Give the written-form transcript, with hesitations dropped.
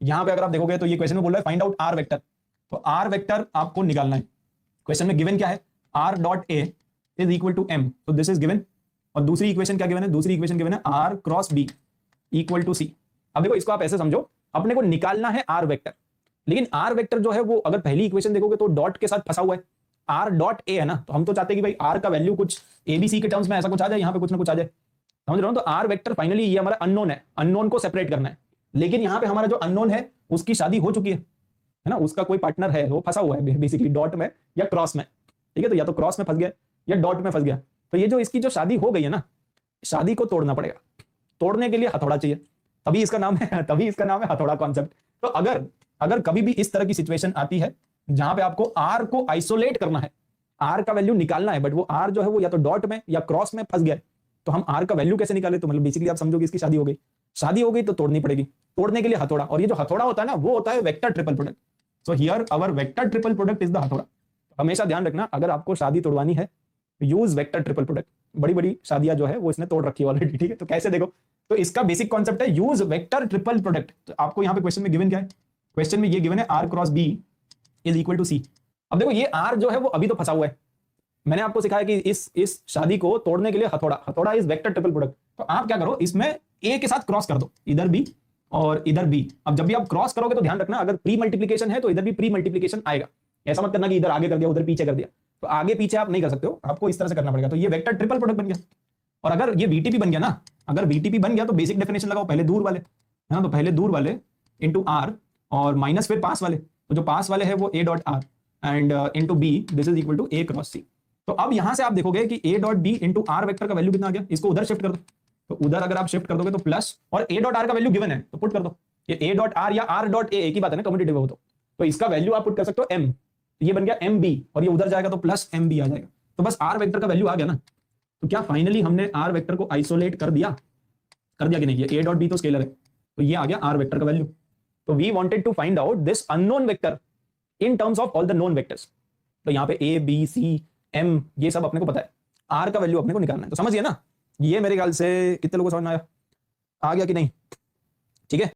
यहां पे अगर आप देखोगे तो ये क्वेश्चन में बोल रहा है फाइंड आउट आर वेक्टर, तो आर वेक्टर आपको निकालना है। क्वेश्चन में गिवन क्या है, R dot A is equal to M, तो दिस इज गिवन। और दूसरी इक्वेशन क्या गिवन है, दूसरी इक्वेशन गिवन है R cross B equal to C. अब देखो इसको आप ऐसे समझो, अपने को निकालना है आर वेक्टर, लेकिन आर वेक्टर जो है वो अगर पहली इक्वेशन देखोगे तो डॉट के साथ फंसा हुआ है, आर डॉट ए है ना, तो हम तो चाहते हैं कि भाई आर का वैल्यू कुछ एबीसी के टर्म्स में ऐसा कुछ आ जाए, यहाँ पे कुछ ना कुछ आ जाए, समझ रहे हो। तो आर वेक्टर फाइनली ये हमारा अननोन है, अननोन को सेपरेट करना है, लेकिन यहाँ पे हमारा जो अननोन है उसकी शादी हो चुकी है ना, उसका कोई पार्टनर है, वो फंसा हुआ है बेसिकली डॉट में या क्रॉस में, ठीक है। तो या तो क्रॉस में फंस गया या डॉट में फंस गया, तो ये जो इसकी जो शादी हो गई है ना, शादी को तोड़ना पड़ेगा। तोड़ने के लिए हथौड़ा चाहिए, तभी इसका नाम है हथौड़ा कॉन्सेप्ट। तो अगर कभी भी इस तरह की सिचुएशन आती है जहां पे आपको आर को आइसोलेट करना है, आर का वैल्यू निकालना है, बट वो आर जो है वो या तो डॉट में या क्रॉस में फंस गया है, तो हम आर का वैल्यू कैसे निकाले, तो मतलब बेसिकली आप समझोगे इसकी शादी हो गई, शादी हो गई तो तोड़नी पड़ेगी। तोड़ने के लिए हथौड़ा, और ये जो हथौड़ा होता है ना वो होता है vector triple product. So here our vector triple product is the हथौड़ा। हमेशा ध्यान रखना, अगर आपको शादी तोड़वानी है यूज वेक्टर ट्रिपल प्रोडक्ट। बड़ी बड़ी शादियां जो है वो इसने तोड़ रखी है ऑलरेडी, ठीक है। तो कैसे देखो, तो इसका बेसिक कॉन्सेप्ट है यूज वेक्टर ट्रिपल प्रोडक्ट। तो आपको यहाँ पे क्वेश्चन में गिवन क्या है, क्वेश्चन में ये गिवन है R cross B is equal to C. अब देखो ये आर जो है वो अभी तो फंसा हुआ है, मैंने आपको सिखाया कि इस शादी को तोड़ने के लिए हथौड़ा इज वेक्टर ट्रिपल प्रोडक्ट। तो आप क्या करो, इसमें ए के साथ क्रॉस कर दो, इधर बी और इधर बी। अब जब भी आप क्रॉस करोगे तो ध्यान रखना, अगर प्री मल्टीप्लीकेशन है तो इधर भी प्री मल्टीप्लीकेशन आएगा। ऐसा मत करना कि इधर आगे कर दिया उधर पीछे कर दिया, तो आगे पीछे आप नहीं कर सकते हो, आपको इस तरह से करना पड़ेगा। तो ये वेक्टर ट्रिपल प्रोडक्ट बन गया। और अगर ये वीटीपी बन गया ना, अगर वीटीपी बन गया तो बेसिक डेफिनेशन लगाओ, पहले दूर वाले है ना, तो पहले दूर वाले इंटू आर और माइनस फिर पास वाले, तो जो पास वाले है वो A dot R and into B, this is equal to A cross C. तो अब यहां से आप देखोगे कि A dot B into R vector का वैल्यू कितना आ गया, इसको उधर शिफ्ट कर दो, तो उधर अगर आप शिफ्ट कर दोगे तो प्लस, और ए डॉट आर का वैल्यू गिवन है तो पुट कर दो, ये ए डॉट आर या आर डॉट ए एक ही बात है ना, कम्यूटेटिव हो तो इसका वैल्यू आप पुट कर सकते हो एम, ये बन गया एम बी, और ये उधर जाएगा तो प्लस एम बी आ जाएगा। तो बस आर वेक्टर का वैल्यू आ गया ना। तो क्या फाइनली हमने आर वेक्टर को आइसोलेट कर दिया कि नहीं, ये ए डॉट बी तो स्केलर है, तो ये आ गया आर वेक्टर का वैल्यू। तो we wanted to find out this unknown vector in terms of all the known vectors. तो यहाँ पे ए बी सी एम ये सब अपने को पता है, आर का वैल्यू अपने को निकालना है। तो समझिए ना, ये मेरे ख्याल से कितने लोगों को समझ में आया, आ गया कि नहीं, ठीक है।